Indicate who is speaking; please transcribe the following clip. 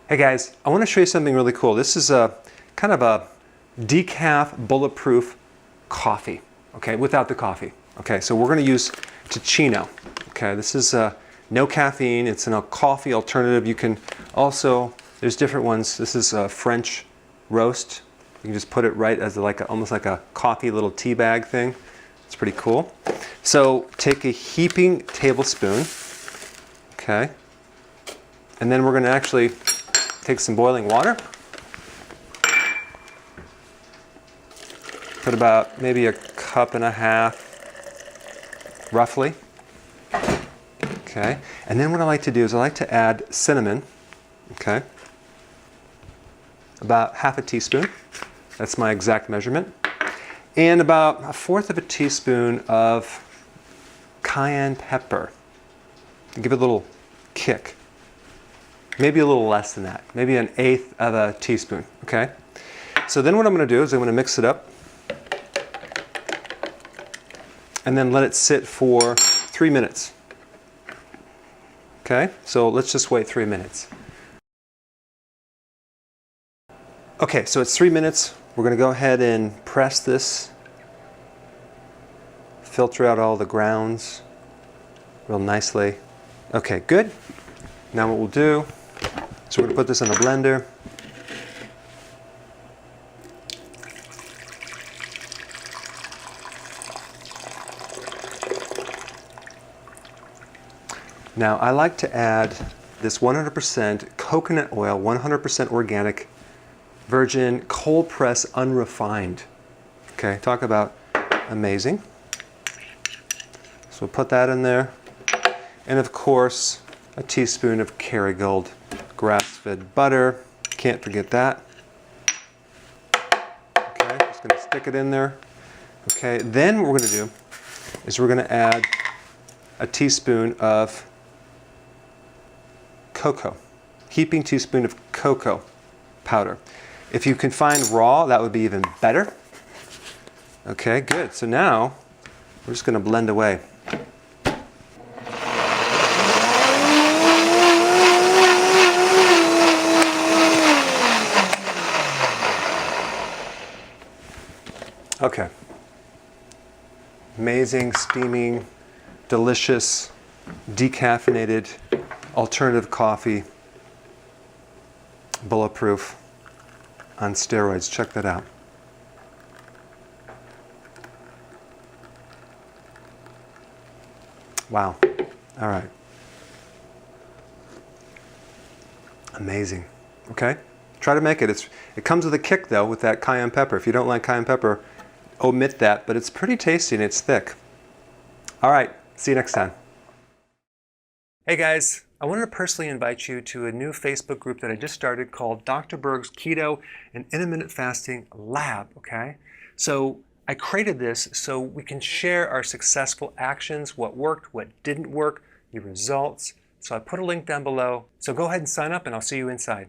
Speaker 1: Hey guys, I want to show you something really cool. This is a kind of a decaf bulletproof coffee, okay, without the coffee. Okay, so we're going to use Teeccino. Okay, this is no caffeine. It's a coffee alternative. You can also, there's different ones. This is a French roast. You can just put it right as almost like a coffee little tea bag thing. It's pretty cool. So take a heaping tablespoon, okay, and then we're going to actually take some boiling water. Put about maybe a cup and a half, roughly. Okay, and then what I like to do is I like to add cinnamon, okay, about half a teaspoon. That's my exact measurement. And about 1/4 of a teaspoon of cayenne pepper. Give it a little kick. Maybe a little less than that. Maybe 1/8 of a teaspoon, okay? So then what I'm going to do is I'm going to mix it up and then let it sit for 3 minutes. Okay, so let's just wait 3 minutes. Okay, so it's 3 minutes. We're going to go ahead and press this, filter out all the grounds real nicely. Okay, good. Now what we'll do is we're going to put this in a blender. Now I like to add this 100% coconut oil, 100% organic, virgin, cold press, unrefined. Okay, talk about amazing. So we'll put that in there. And of course, a teaspoon of Kerrygold grass-fed butter. Can't forget that. Okay, just gonna stick it in there. Okay, then what we're gonna do is we're gonna add a teaspoon of cocoa, heaping teaspoon of cocoa powder. If you can find raw, that would be even better. Okay, good. So now we're just gonna blend away. Okay. Amazing, steaming, delicious, decaffeinated, alternative coffee, bulletproof, on steroids. Check that out. Wow. All right. Amazing. Okay? Try to make it. It comes with a kick, though, with that cayenne pepper. If you don't like cayenne pepper, omit that, but it's pretty tasty and it's thick. All right, see you next time. Hey guys, I wanted to personally invite you to a new Facebook group that I just started called Dr. Berg's Keto and Intermittent Fasting Lab, okay? So I created this so we can share our successful actions, what worked, what didn't work, the results. So I put a link down below. So go ahead and sign up and I'll see you inside.